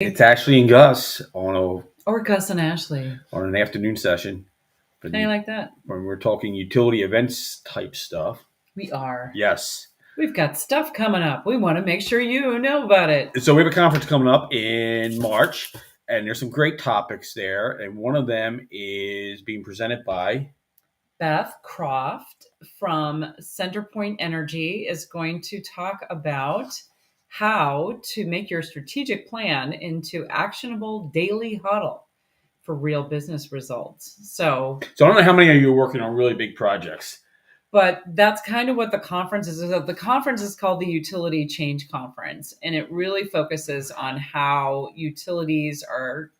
It's Ashley and Gus Or Gus and Ashley. on an afternoon session. How do you like that? When we're talking utility events type stuff. We are. Yes. We've got stuff coming up. We want to make sure you know about it. So we have a conference coming up in March, and there's some great topics there. And one of them is being presented by Beth Croft from Centerpoint Energy is going to talk about how to make your strategic plan into actionable daily huddle for real business results. So I don't know how many of you are working on really big projects. But that's kind of what the conference is. The conference is called the Utility Change Conference, and it really focuses on how utilities are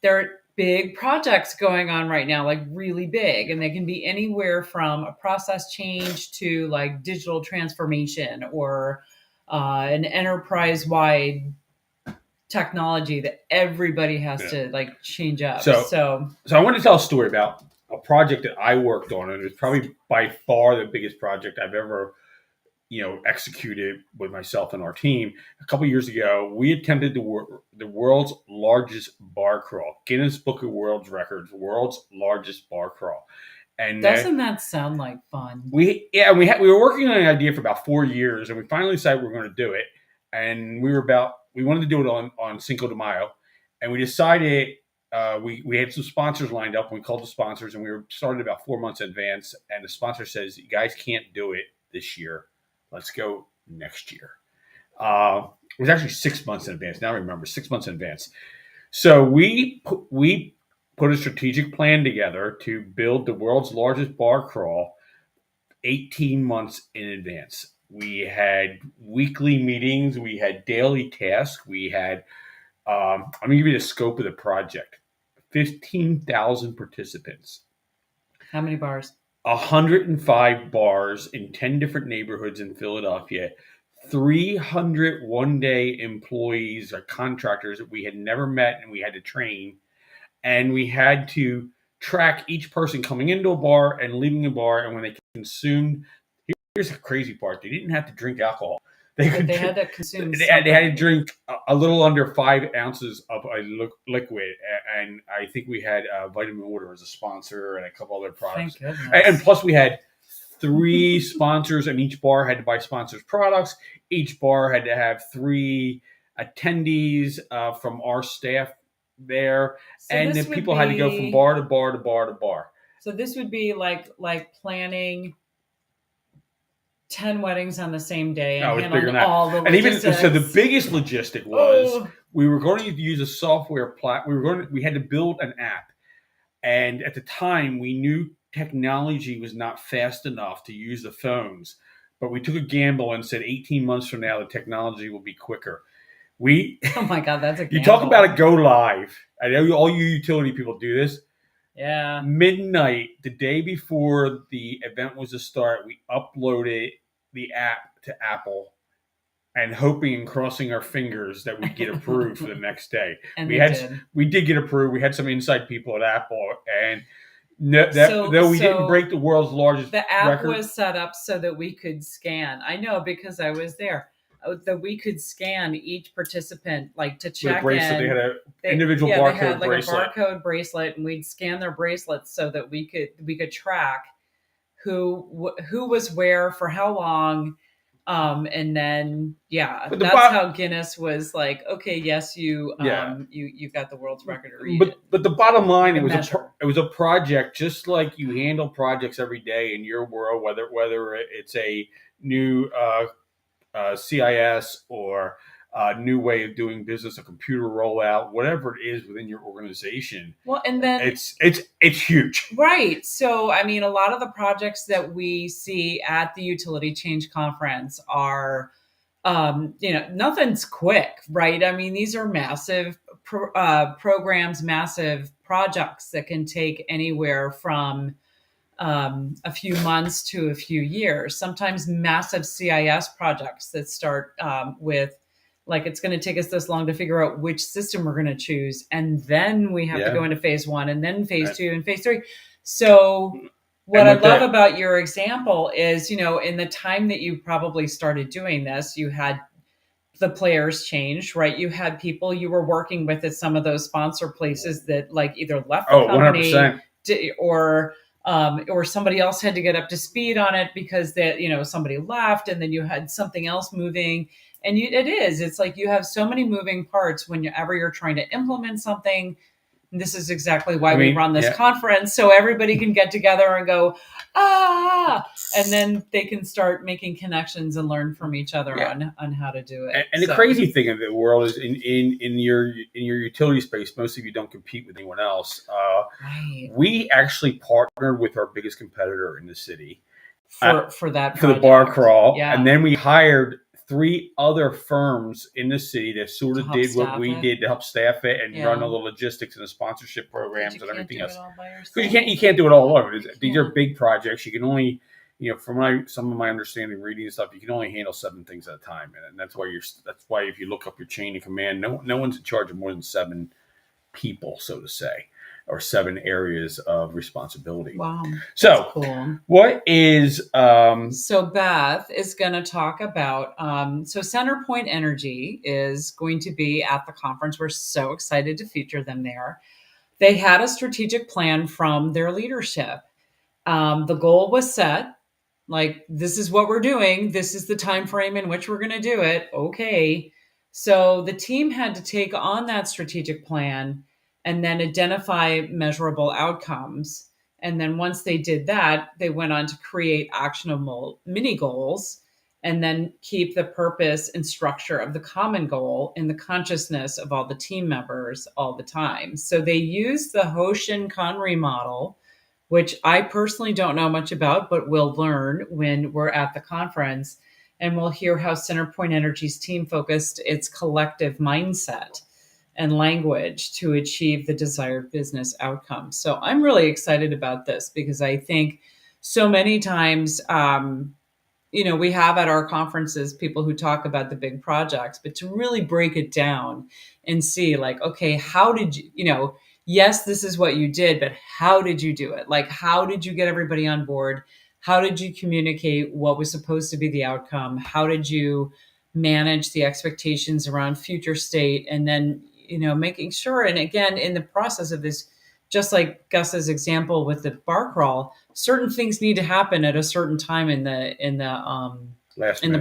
there are big projects going on right now, like really big, and they can be anywhere from a process change to like digital transformation or an enterprise-wide technology that everybody has to like change up. So I want to tell a story about a project that I worked on, and it was probably by far the biggest project I've ever, executed with myself and our team. A couple of years ago, we attempted the world's largest bar crawl, Guinness Book of World Records, world's largest bar crawl. And doesn't that sound like fun? We were working on an idea for about 4 years, and we finally decided we were going to do it. And we wanted to do it on Cinco de Mayo, and we decided. We had some sponsors lined up, and we called the sponsors, and we were started about 4 months in advance. And the sponsor says, "You guys can't do it this year. Let's go next year." It was actually 6 months in advance. Now I remember, 6 months in advance. So we put a strategic plan together to build the world's largest bar crawl 18 months in advance. We had weekly meetings. We had daily tasks. We had I'm going to give you the scope of the project. 15,000 participants. How many bars? 105 bars in 10 different neighborhoods in Philadelphia. 300 one-day employees or contractors that we had never met and we had to train. And we had to track each person coming into a bar and leaving a bar. And when they consumed, here's the crazy part, they didn't have to drink alcohol. They had to consume. They had to drink a little under 5 ounces of a liquid, and I think we had Vitamin Water as a sponsor and a couple other products. Thank goodness. And plus, we had 3 sponsors, and each bar had to buy sponsors' products. Each bar had to have 3 attendees from our staff there, and the people had to go from bar to bar to bar to bar. So this would be like planning 10 weddings on the same day and handling all the logistics. And even so, the biggest logistic was we were going to use a software we had to build an app, and at the time we knew technology was not fast enough to use the phones, but we took a gamble and said 18 months from now the technology will be quicker. Oh my God, that's a gamble. You talk about a go live. I know all you utility people do this. Yeah. Midnight, the day before the event was to start, we uploaded the app to Apple and hoping and crossing our fingers that we'd get approved for the next day. And we did get approved. We had some inside people at Apple, and though we didn't break the world's largest record. The app record, was set up so that we could scan. I know because I was there. That we could scan each participant, like to check in. They had an individual barcode they had like bracelet. A barcode bracelet, and we'd scan their bracelets so that we could track who was where for how long, and then that's how Guinness was like, okay, yes, you got the world's record. But the bottom line, it was a project just like you handle projects every day in your world, whether it's a new CIS or a new way of doing business, a computer rollout, whatever it is within your organization. Well, and then it's huge, right? So, I mean, a lot of the projects that we see at the Utility Change Conference are, nothing's quick, right? I mean, these are massive programs, massive projects that can take anywhere from a few months to a few years, sometimes massive CIS projects that start with like, it's going to take us this long to figure out which system we're going to choose. And then we have to go into phase 1 and then phase 2 and phase 3. So what I love about your example is, in the time that you probably started doing this, you had the players changed, right? You had people you were working with at some of those sponsor places that like either left the Oh, company 100%. or somebody else had to get up to speed on it because that, somebody left, and then you had something else moving. And it's like you have so many moving parts whenever you're trying to implement something. And this is exactly why we run this conference, so everybody can get together and go, and then they can start making connections and learn from each other on how to do it. And the crazy thing of the world is in your utility space, most of you don't compete with anyone else. Right. We actually partnered with our biggest competitor in the city for the bar crawl, Yeah. and then we hired 3 other firms in the city that sort of did what we did to help staff it and run all the logistics and the sponsorship programs and everything else. Because you can't do it all alone. These are big projects. You can only, from some of my understanding, reading and stuff, you can only handle 7 things at a time, and that's why if you look up your chain of command, no one's in charge of more than 7 people, so to say, or 7 areas of responsibility. Wow. So cool. What is so Beth is going to talk about so CenterPoint Energy is going to be at the conference. We're so excited to feature them there. They had a strategic plan from their leadership. The goal was set, like, this is what we're doing, this is the time frame in which we're going to do it. Okay. So the team had to take on that strategic plan and then identify measurable outcomes. And then once they did that, they went on to create actionable mini goals and then keep the purpose and structure of the common goal in the consciousness of all the team members all the time. So they used the Hoshin-Conry model, which I personally don't know much about, but we'll learn when we're at the conference. And we'll hear how CenterPoint Energy's team focused its collective mindset and language to achieve the desired business outcome. So I'm really excited about this because I think so many times, we have at our conferences people who talk about the big projects, but to really break it down and see like, okay, how did you, yes, this is what you did, but how did you do it? Like, how did you get everybody on board? How did you communicate what was supposed to be the outcome? How did you manage the expectations around future state? And then, making sure, and again, in the process of this, just like Gus's example with the bar crawl, certain things need to happen at a certain time in the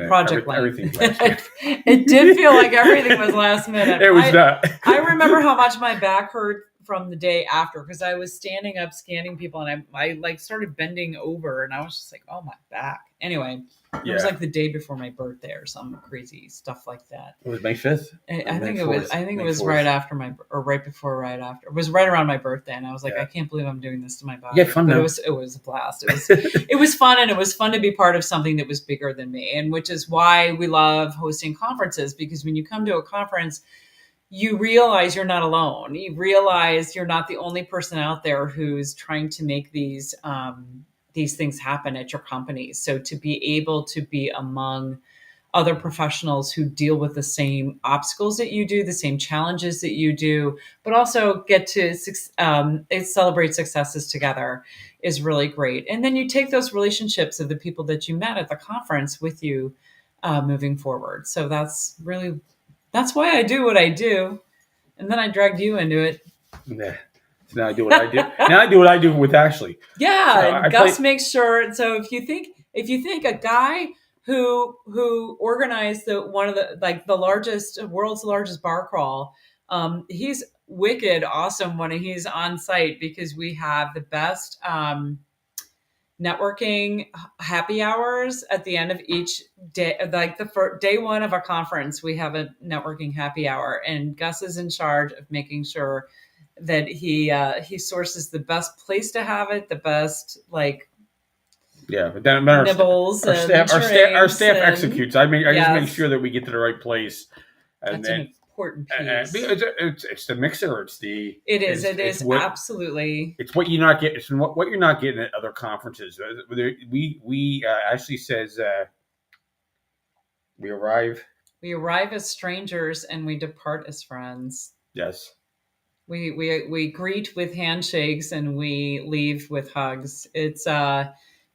project line. Everything last minute. It did feel like everything was last minute. It was not. I remember how much my back hurt from the day after because I was standing up scanning people and I like started bending over and I was just like, oh, my back. Anyway, it was like the day before my birthday or some crazy stuff like that. It was May 5th. I think it was right after right before. It was right around my birthday, and I was like, I can't believe I'm doing this to my body. Yeah, fun though. It was a blast. It was fun, and it was fun to be part of something that was bigger than me, and which is why we love hosting conferences, because when you come to a conference, you realize you're not alone. You realize you're not the only person out there who's trying to make these things happen at your company. So to be able to be among other professionals who deal with the same obstacles that you do, the same challenges that you do, but also get to celebrate successes together is really great. And then you take those relationships of the people that you met at the conference with you moving forward. So that's why I do what I do. And then I dragged you into it. Yeah. So now I do what I do. Now I do what I do with Ashley. Yeah, so Gus makes sure. So if you think a guy who organized the world's largest bar crawl, he's wicked awesome when he's on site because we have the best networking happy hours at the end of each day. Like day one of a conference, we have a networking happy hour, and Gus is in charge of making sure that he sources the best place to have it, the best but then nibbles. Our staff executes. I just make sure that we get to the right place. And that's an important piece. It's the mixer. It is absolutely. It's what you're not getting. It's what you're not getting at other conferences. We Ashley says we arrive. We arrive as strangers and we depart as friends. Yes. We greet with handshakes and we leave with hugs. It's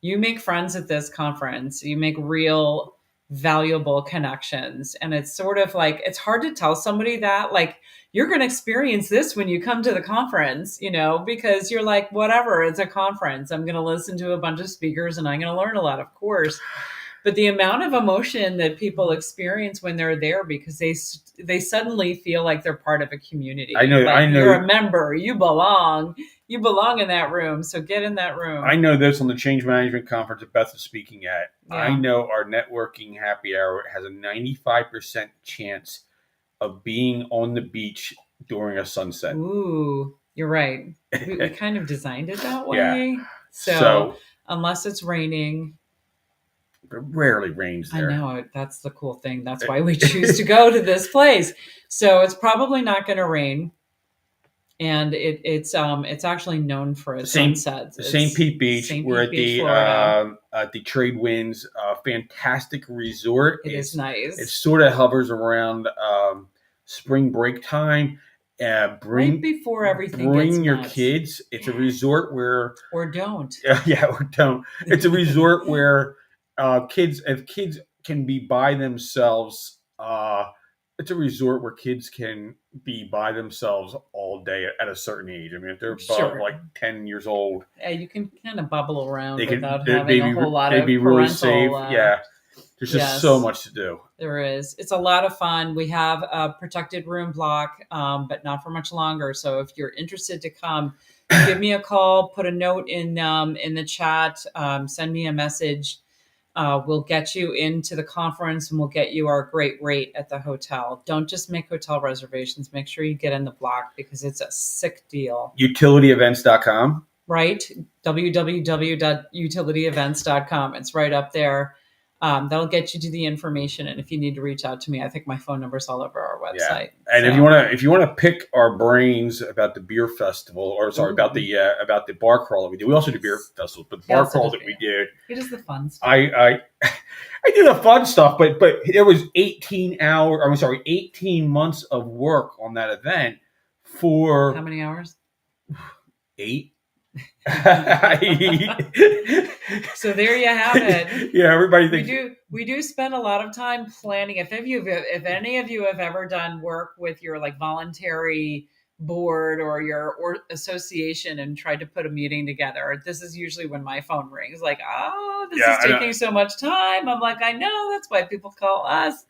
you make friends at this conference. You make real valuable connections. And it's sort of like, it's hard to tell somebody that, like, you're going to experience this when you come to the conference, because you're like, whatever, it's a conference. I'm going to listen to a bunch of speakers and I'm going to learn a lot, of course. But the amount of emotion that people experience when they're there, because they suddenly feel like they're part of a community. I know. You're a member. You belong in that room. So get in that room. I know this on the change management conference that Beth is speaking at. Yeah. I know our networking happy hour has a 95% chance of being on the beach during a sunset. Ooh, you're right. We kind of designed it that way. Yeah. So unless it's raining. It rarely rains there. I know. That's the cool thing. That's why we choose to go to this place. So it's probably not going to rain. And it's actually known for its sunsets. St. Pete Beach. We're at the Trade Winds, fantastic resort. It is nice. It sort of hovers around spring break time. Right before everything bring gets your nuts. Kids. It's a resort where or don't. Or don't. It's a resort where if kids can be by themselves. It's a resort where kids can be by themselves all day at a certain age. I mean, if they're above like 10 years old, you can kind of bubble around without having a whole lot of they'd be really safe. There's just so much to do. There is. It's a lot of fun. We have a protected room block, but not for much longer. So if you're interested to come, give me a call, put a note in the chat, send me a message. We'll get you into the conference and we'll get you our great rate at the hotel. Don't just make hotel reservations. Make sure you get in the block because it's a sick deal. Utilityevents.com. Right. www.utilityevents.com. It's right up there. That'll get you to the information. And if you need to reach out to me, I think my phone number is all over our website. Yeah. And if you want to pick our brains about the beer festival, about the bar crawl that we do, we also do beer festivals, but the bar crawl that we did. It is the fun stuff. I do the fun stuff, but there was 18 months of work on that event for how many hours? 8. So there you have it. Yeah, everybody thinks we do spend a lot of time planning. If any of you have ever done work with your like voluntary board or your association and tried to put a meeting together, this is usually when my phone rings. Like, this is taking so much time. I'm like, I know, that's why people call us.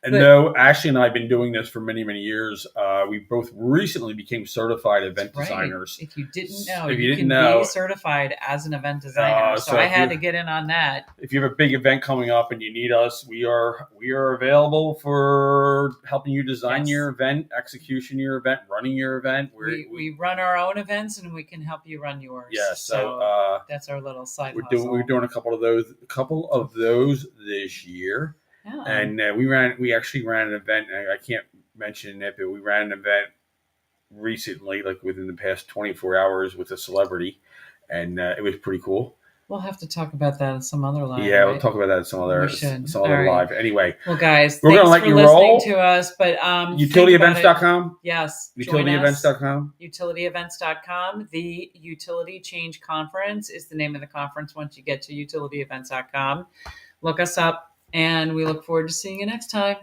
No, Ashley and I have been doing this for many, many years. We both recently became certified event designers. If you didn't know, you can be certified as an event designer. So I had to get in on that. If you have a big event coming up and you need us, we are available for helping you design your event, execution your event, running your event. We run our own events and we can help you run yours. Yeah, so that's our little side hustle. We're doing a couple of those this year. Yeah. And we actually ran an event. I can't mention it, but we ran an event recently, like within the past 24 hours with a celebrity. And it was pretty coal. We'll have to talk about that in some other live. Yeah, right? We'll talk about that in some other live. Anyway. Well, guys, we're going to let you roll. To us, but utilityevents.com? Yes. Utilityevents.com? Utilityevents.com. The Utility Change Conference is the name of the conference once you get to utilityevents.com. Look us up. And we look forward to seeing you next time.